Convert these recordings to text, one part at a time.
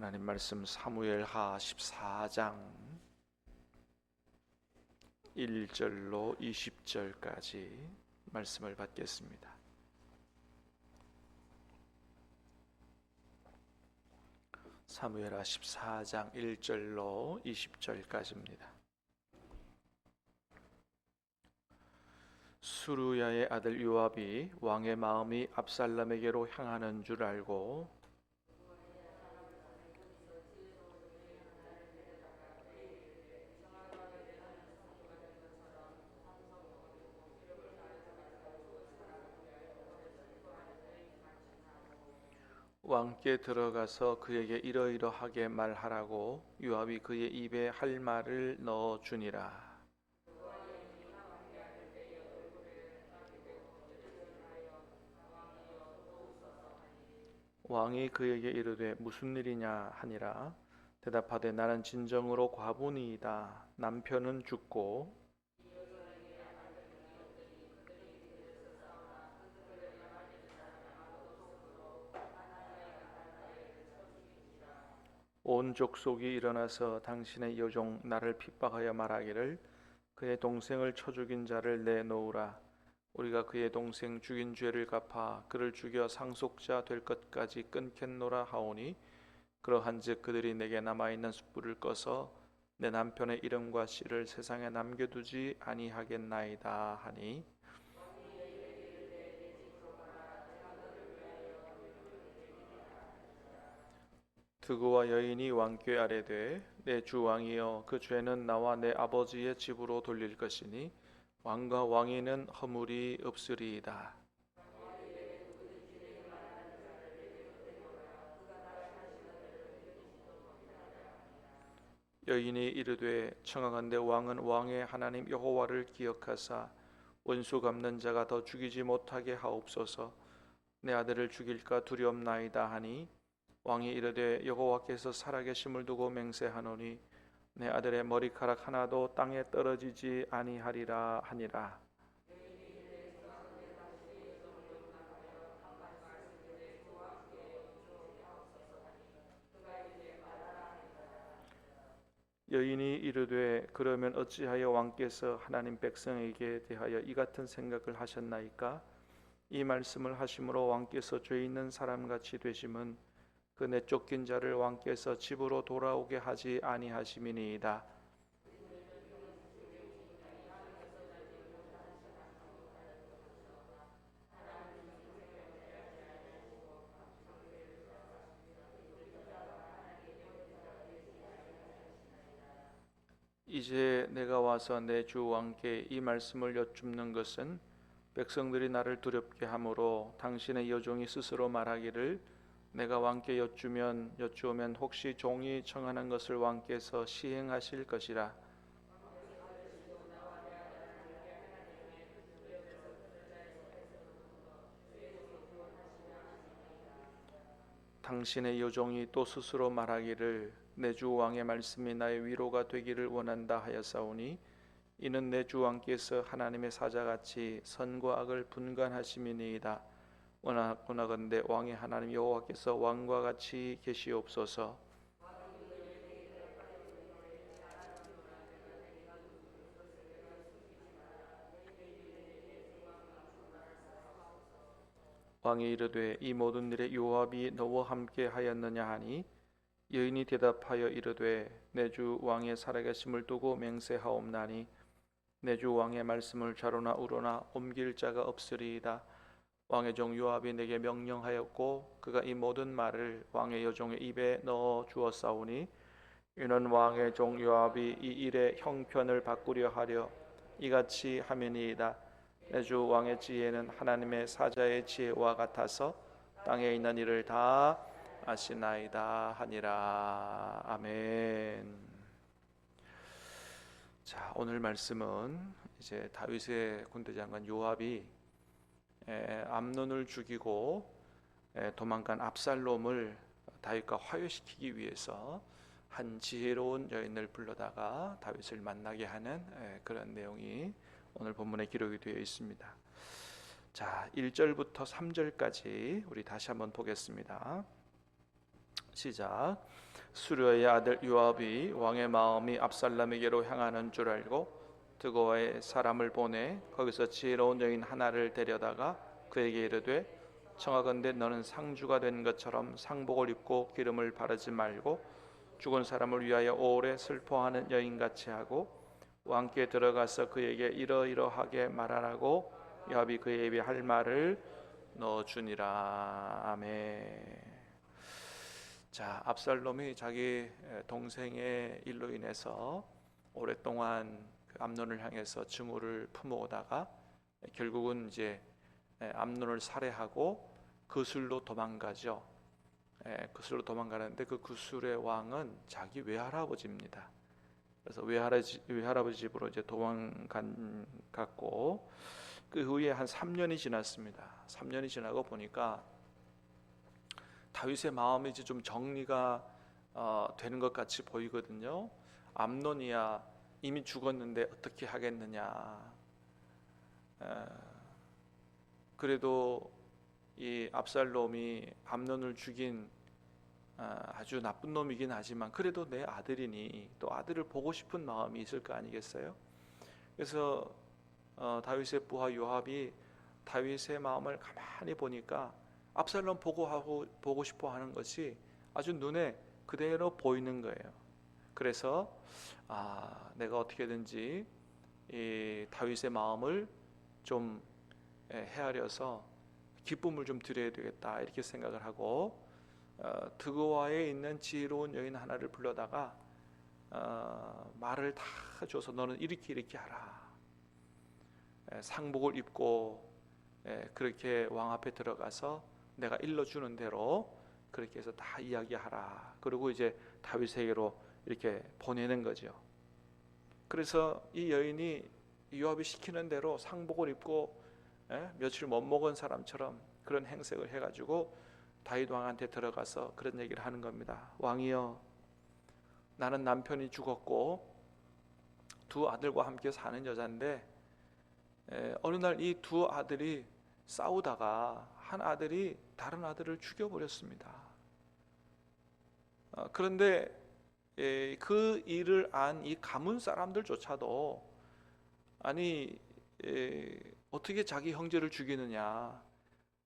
하나님 말씀 사무엘하 14장 1절로 20절까지 말씀을 받겠습니다. 사무엘하 14장 1절로 20절까지입니다. 수루야의 아들 요압이 왕의 마음이 압살롬에게로 향하는 줄 알고 왕께 들어가서 그에게 이러이러하게 말하라고 요압이 그의 입에 할 말을 넣어 주니라. 왕이 그에게 이르되 무슨 일이냐 하니라. 대답하되 나는 진정으로 과부니이다. 남편은 죽고 온 족속이 일어나서 당신의 여종 나를 핍박하여 말하기를 그의 동생을 쳐 죽인 자를 내놓으라. 우리가 그의 동생 죽인 죄를 갚아 그를 죽여 상속자 될 것까지 끊겠노라 하오니 그러한즉 그들이 내게 남아있는 숯불을 꺼서 내 남편의 이름과 씨를 세상에 남겨두지 아니하겠나이다 하니 드고와 여인이 왕께 아뢰되 내 주 왕이여 그 죄는 나와 내 아버지의 집으로 돌릴 것이니 왕과 왕위는 허물이 없으리이다. 여인이 이르되 청하건대 왕은 왕의 하나님 여호와를 기억하사 원수 갚는 자가 더 죽이지 못하게 하옵소서. 내 아들을 죽일까 두렵나이다 하니 왕이 이르되 여호와께서 살아계심을 두고 맹세하노니 내 아들의 머리카락 하나도 땅에 떨어지지 아니하리라 하니라. 여인이 이르되 그러면 어찌하여 왕께서 하나님 백성에게 대하여 이 같은 생각을 하셨나이까? 이 말씀을 하심으로 왕께서 죄 있는 사람같이 되심은 그 내쫓긴 자를 왕께서 집으로 돌아오게 하지 아니하심이니이다. 이제 내가 와서 내 주 왕께 이 말씀을 여쭙는 것은 백성들이 나를 두렵게 하므로 당신의 여종이 스스로 말하기를 내가 왕께 여쭈오면 혹시 종이 청하는 것을 왕께서 시행하실 것이라. 당신의 여종이 또 스스로 말하기를 내 주 왕의 말씀이 나의 위로가 되기를 원한다 하였사오니 이는 내 주 왕께서 하나님의 사자같이 선과 악을 분간하심이니이다. 원하건대 왕의 하나님 여호와께서 왕과 같이 계시옵소서. 왕이 이르되 이 모든 일에 요압이 너와 함께 하였느냐 하니 여인이 대답하여 이르되 내 주 왕의 살아계심을 두고 맹세하옵나니 내 주 왕의 말씀을 좌로나 우로나 옮길 자가 없으리이다. 왕의 종 요압이 내게 명령하였고 그가 이 모든 말을 왕의 여종의 입에 넣어 주었사오니 이는 왕의 종 요압이 이 일의 형편을 바꾸려 하려 이같이 함이니이다. 내 주 왕의 지혜는 하나님의 사자의 지혜와 같아서 땅에 있는 일을 다 아시나이다 하니라. 아멘. 자, 오늘 말씀은 이제 다윗의 군대 장관 요압이 암논을 죽이고 도망간 압살롬을 다윗과 화해시키기 위해서 한 지혜로운 여인을 불러다가 다윗을 만나게 하는 그런 내용이 오늘 본문에 기록이 되어 있습니다. 자, 1절부터 3절까지 우리 다시 한번 보겠습니다. 시작. 수르의 아들 요압이 왕의 마음이 압살롬에게로 향하는 줄 알고 드고아에 사람을 보내 거기서 지혜로운 여인 하나를 데려다가 그에게 이르되 청하건대 너는 상주가 된 것처럼 상복을 입고 기름을 바르지 말고 죽은 사람을 위하여 오래 슬퍼하는 여인같이 하고 왕께 들어가서 그에게 이러이러하게 말하라고 요압이 그의 입에 할 말을 넣어주니라. 아멘. 자, 압살롬이 자기 동생의 일로 인해서 오랫동안 그 암논을 향해서 증오를 품어오다가 결국은 이제 암논을 살해하고 그술로 도망가죠. 그술로 도망가는데 그 그술의 왕은 자기 외할아버지입니다. 그래서 외할아버지 집으로 이제 도망갔고 그 후에 한 3년이 지났습니다. 3년이 지나고 보니까 다윗의 마음이 이제 좀 정리가 되는 것 같이 보이거든요. 암논이야 이미 죽었는데 어떻게 하겠느냐. 그래도 이 압살롬이 암논을 죽인 아주 나쁜 놈이긴 하지만 그래도 내 아들이니 또 아들을 보고 싶은 마음이 있을 거 아니겠어요? 그래서 다윗의 부하 요압이 다윗의 마음을 가만히 보니까 압살롬 보고 싶어 하는 것이 아주 눈에 그대로 보이는 거예요. 그래서 내가 어떻게든지 이 다윗의 마음을 좀 헤아려서 기쁨을 좀 드려야 되겠다 이렇게 생각을 하고 드고아에 있는 지혜로운 여인 하나를 불러다가 말을 다 줘서 너는 이렇게 하라. 상복을 입고 그렇게 왕 앞에 들어가서 내가 일러주는 대로 그렇게 해서 다 이야기하라. 그리고 이제 다윗에게로 이렇게 보내는 거죠. 그래서 이 여인이 요압이 시키는 대로 상복을 입고 며칠 못 먹은 사람처럼 그런 행색을 해가지고 다윗 왕한테 들어가서 그런 얘기를 하는 겁니다. 왕이여, 나는 남편이 죽었고 두 아들과 함께 사는 여자인데 어느 날 이 두 아들이 싸우다가 한 아들이 다른 아들을 죽여버렸습니다. 그런데 그 일을 안 이 가문 사람들조차도 아니 어떻게 자기 형제를 죽이느냐,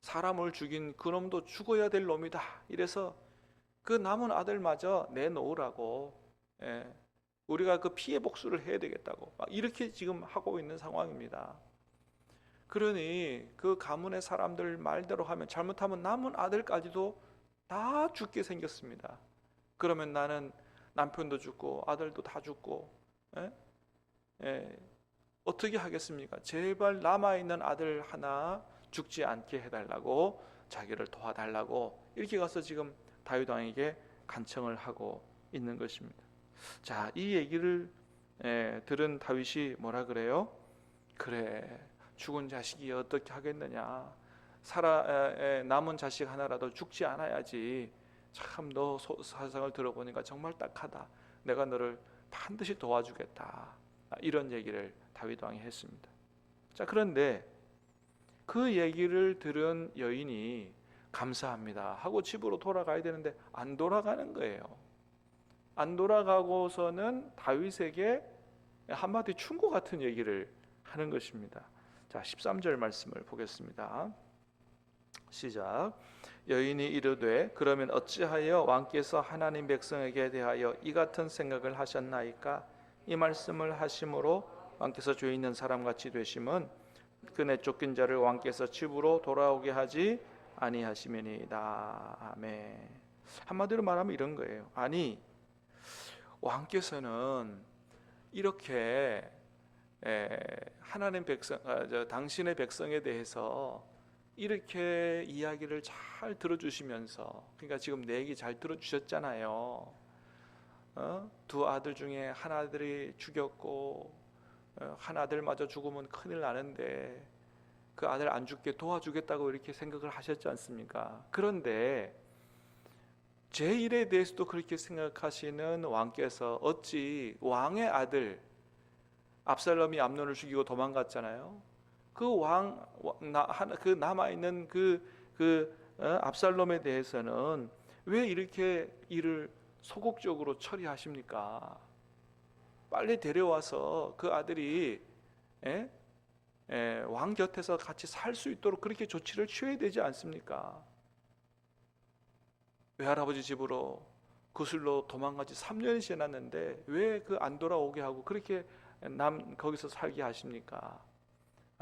사람을 죽인 그놈도 죽어야 될 놈이다 이래서 그 남은 아들마저 내놓으라고 우리가 그 피해 복수를 해야 되겠다고 막 이렇게 지금 하고 있는 상황입니다. 그러니 그 가문의 사람들 말대로 하면 잘못하면 남은 아들까지도 다 죽게 생겼습니다. 그러면 나는 남편도 죽고 아들도 다 죽고 어떻게 하겠습니까? 제발 남아있는 아들 하나 죽지 않게 해달라고 자기를 도와달라고 이렇게 가서 지금 다윗 왕에게 간청을 하고 있는 것입니다. 자, 이 얘기를 들은 다윗이 뭐라 그래요? 그래, 죽은 자식이 어떻게 하겠느냐, 남은 자식 하나라도 죽지 않아야지. 참 너 사상을 들어보니까 정말 딱하다. 내가 너를 반드시 도와주겠다. 이런 얘기를 다윗 왕이 했습니다. 자, 그런데 그 얘기를 들은 여인이 감사합니다 하고 집으로 돌아가야 되는데 안 돌아가는 거예요. 안 돌아가고서는 다윗에게 한마디 충고 같은 얘기를 하는 것입니다. 자, 13절 말씀을 보겠습니다. 시작. 여인이 이르되 그러면 어찌하여 왕께서 하나님 백성에게 대하여 이 같은 생각을 하셨나이까? 이 말씀을 하심으로 왕께서 죄 있는 사람같이 되심은 그네 쫓긴 자를 왕께서 집으로 돌아오게 하지 아니하심이니이다. 아멘. 한마디로 말하면 이런 거예요. 아니, 왕께서는 이렇게 하나님 백성, 당신의 백성에 대해서 이렇게 이야기를 잘 들어주시면서, 그러니까 지금 내 얘기 잘 들어주셨잖아요. 두 아들 중에 한 아들이 죽였고 한 아들마저 죽으면 큰일 나는데 그 아들 안 죽게 도와주겠다고 이렇게 생각을 하셨지 않습니까? 그런데 제 일에 대해서도 그렇게 생각하시는 왕께서 어찌 왕의 아들 압살롬이 암논을 죽이고 도망갔잖아요. 그 남아 있는 압살롬에 대해서는 왜 이렇게 일을 소극적으로 처리하십니까? 빨리 데려와서 그 아들이 예? 왕 곁에서 같이 살 수 있도록 그렇게 조치를 취해야 되지 않습니까? 외할아버지 집으로 구슬로 도망간 지 3년이 지났는데 왜 그 안 돌아오게 하고 그렇게 거기서 살게 하십니까?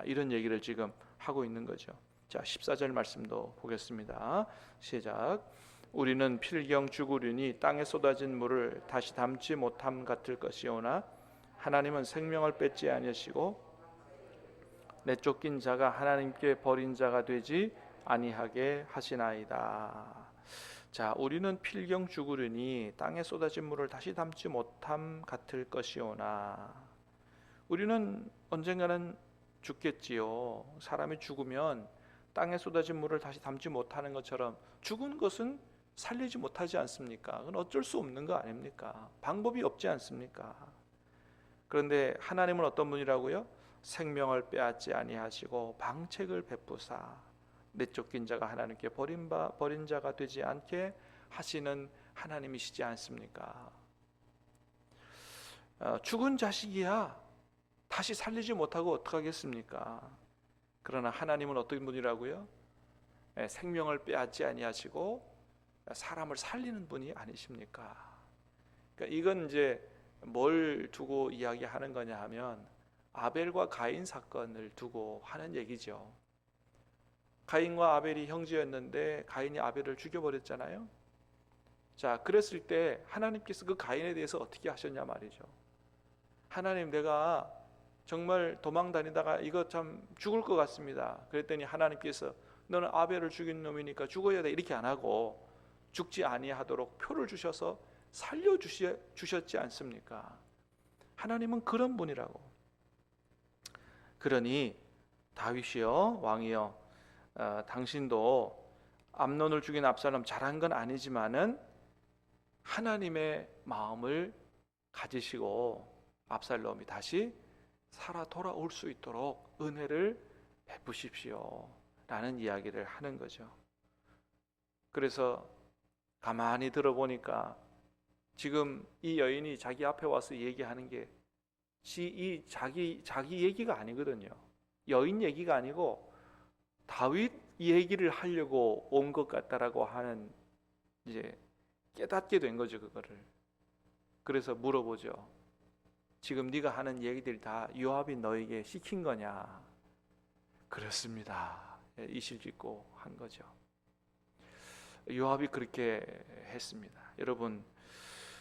이런 얘기를 지금 하고 있는 거죠. 자, 14절 말씀도 보겠습니다. 시작. 우리는 필경 죽으리니 땅에 쏟아진 물을 다시 담지 못함 같을 것이오나 하나님은 생명을 뺏지 아니하시고 내쫓긴 자가 하나님께 버린 자가 되지 아니하게 하시나이다. 자, 우리는 필경 죽으리니 땅에 쏟아진 물을 다시 담지 못함 같을 것이오나, 우리는 언젠가는 죽겠지요. 사람이 죽으면 땅에 쏟아진 물을 다시 담지 못하는 것처럼 죽은 것은 살리지 못하지 않습니까? 그건 어쩔 수 없는 거 아닙니까? 방법이 없지 않습니까? 그런데 하나님은 어떤 분이라고요? 생명을 빼앗지 아니하시고 방책을 베푸사 내쫓긴 자가 하나님께 버린 자가 되지 않게 하시는 하나님이시지 않습니까? 죽은 자식이야 다시 살리지 못하고 어떡하겠습니까? 그러나 하나님은 어떤 분이라고요? 생명을 빼앗지 아니하시고 사람을 살리는 분이 아니십니까? 그러니까 이건 이제 뭘 두고 이야기하는 거냐 하면 아벨과 가인 사건을 두고 하는 얘기죠. 가인과 아벨이 형제였는데 가인이 아벨을 죽여버렸잖아요. 자, 그랬을 때 하나님께서 그 가인에 대해서 어떻게 하셨냐 말이죠. 하나님, 내가 정말 도망 다니다가 이거 참 죽을 것 같습니다. 그랬더니 하나님께서 너는 아벨을 죽인 놈이니까 죽어야 돼 이렇게 안 하고 죽지 아니하도록 표를 주셔서 살려주셨지 않습니까? 하나님은 그런 분이라고. 그러니 다윗이여, 왕이여, 당신도 암논을 죽인 압살롬 잘한 건 아니지만은 하나님의 마음을 가지시고 압살롬이 다시 살아 돌아올 수 있도록 은혜를 베푸십시오 라는 이야기를 하는 거죠. 그래서 가만히 들어보니까 지금 이 여인이 자기 앞에 와서 얘기하는 게 자기 얘기가 아니거든요. 여인 얘기가 아니고 다윗 얘기를 하려고 온 것 같다라고 하는, 이제 깨닫게 된 거죠, 그거를. 그래서 물어보죠. 지금 네가 하는 얘기들 다 요압이 너에게 시킨 거냐? 그렇습니다. 이실직고 한 거죠. 요압이 그렇게 했습니다. 여러분,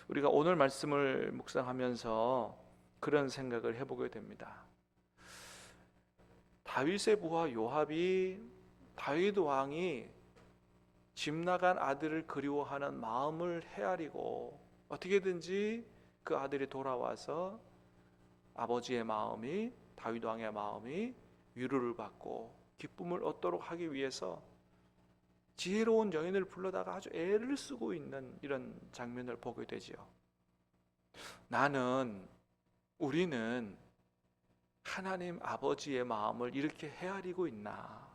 우리가 오늘 말씀을 묵상하면서 그런 생각을 해보게 됩니다. 다윗의 부하 요압이 다윗 왕이 집 나간 아들을 그리워하는 마음을 헤아리고 어떻게든지 그 아들이 돌아와서 아버지의 마음이, 다윗 왕의 마음이 위로를 받고 기쁨을 얻도록 하기 위해서 지혜로운 여인을 불러다가 아주 애를 쓰고 있는 이런 장면을 보게 되지요. 우리는 하나님 아버지의 마음을 이렇게 헤아리고 있나?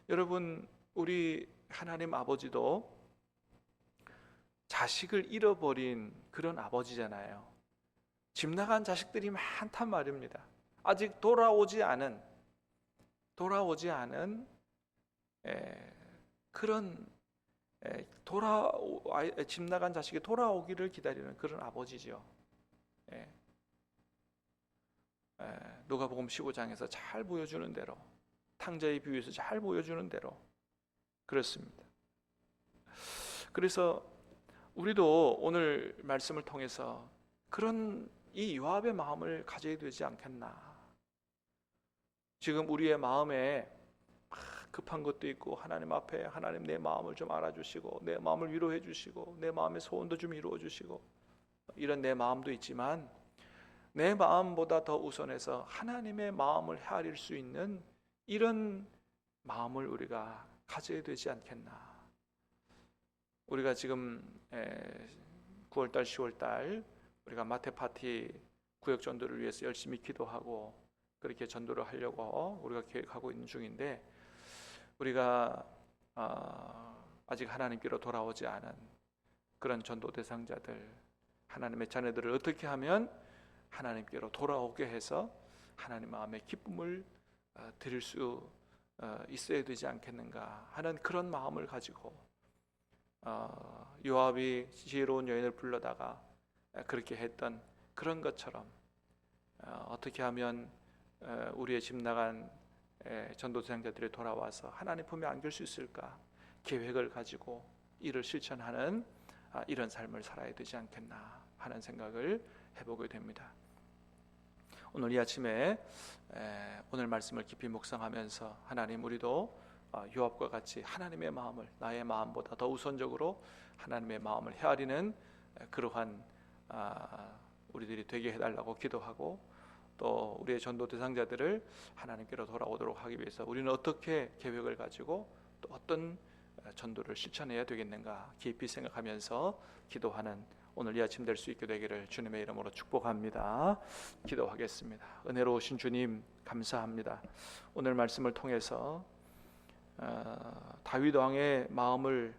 여러분, 우리 하나님 아버지도 자식을 잃어버린 그런 아버지잖아요. 집 나간 자식들이 많단 말입니다. 아직 돌아오지 않은 그런 집 나간 자식이 돌아오기를 기다리는 그런 아버지죠. 누가복음 15장에서 잘 보여주는 대로, 탕자의 비유에서 잘 보여주는 대로 그렇습니다. 그래서 우리도 오늘 말씀을 통해서 그런 이 요압의 마음을 가져야 되지 않겠나. 지금 우리의 마음에 급한 것도 있고 하나님 앞에 하나님 내 마음을 좀 알아주시고 내 마음을 위로해 주시고 내 마음의 소원도 좀 이루어 주시고 이런 내 마음도 있지만 내 마음보다 더 우선해서 하나님의 마음을 헤아릴 수 있는 이런 마음을 우리가 가져야 되지 않겠나. 우리가 지금 9월달 10월달 우리가 마태파티 구역 전도를 위해서 열심히 기도하고 그렇게 전도를 하려고 우리가 계획하고 있는 중인데, 우리가 아직 하나님께로 돌아오지 않은 그런 전도 대상자들, 하나님의 자녀들을 어떻게 하면 하나님께로 돌아오게 해서 하나님 마음의 기쁨을 드릴 수 있어야 되지 않겠는가 하는 그런 마음을 가지고 요압이 지혜로운 여인을 불러다가 그렇게 했던 그런 것처럼 어떻게 하면 우리의 집 나간 전도대상자들이 돌아와서 하나님 품에 안길 수 있을까 계획을 가지고 이를 실천하는 이런 삶을 살아야 되지 않겠나 하는 생각을 해보게 됩니다. 오늘 이 아침에 오늘 말씀을 깊이 묵상하면서 하나님, 우리도 요압과 같이 하나님의 마음을 나의 마음보다 더 우선적으로 하나님의 마음을 헤아리는 그러한 우리들이 되게 해달라고 기도하고, 또 우리의 전도 대상자들을 하나님께로 돌아오도록 하기 위해서 우리는 어떻게 계획을 가지고 또 어떤 전도를 실천해야 되겠는가 깊이 생각하면서 기도하는 오늘 이 아침 될 수 있게 되기를 주님의 이름으로 축복합니다. 기도하겠습니다. 은혜로우신 주님, 감사합니다. 오늘 말씀을 통해서 다윗 왕의 마음을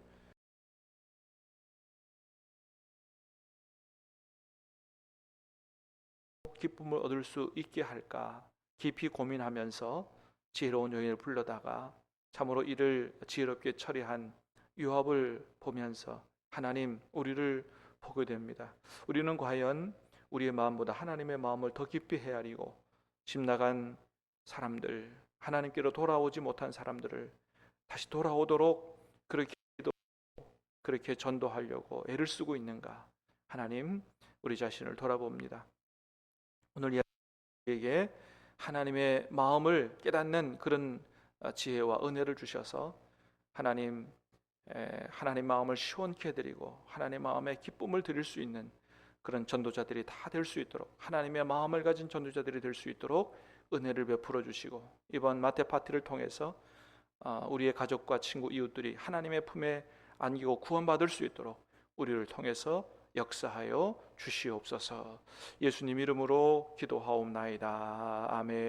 기쁨을 얻을 수 있게 할까 깊이 고민하면서 지혜로운 여인을 불러다가 참으로 이를 지혜롭게 처리한 요압을 보면서 하나님, 우리를 보게 됩니다. 우리는 과연 우리의 마음보다 하나님의 마음을 더 깊이 헤아리고 집 나간 사람들, 하나님께로 돌아오지 못한 사람들을 다시 돌아오도록 그렇게 전도하려고 애를 쓰고 있는가? 하나님, 우리 자신을 돌아봅니다. 오늘 이에게 하나님의 마음을 깨닫는 그런 지혜와 은혜를 주셔서 하나님 마음을 시원케 해드리고 하나님 마음에 기쁨을 드릴 수 있는 그런 전도자들이 다 될 수 있도록, 하나님의 마음을 가진 전도자들이 될 수 있도록 은혜를 베풀어 주시고, 이번 마태 파티를 통해서 우리의 가족과 친구, 이웃들이 하나님의 품에 안기고 구원받을 수 있도록 우리를 통해서 역사하여 주시옵소서. 예수님 이름으로 기도하옵나이다. 아멘.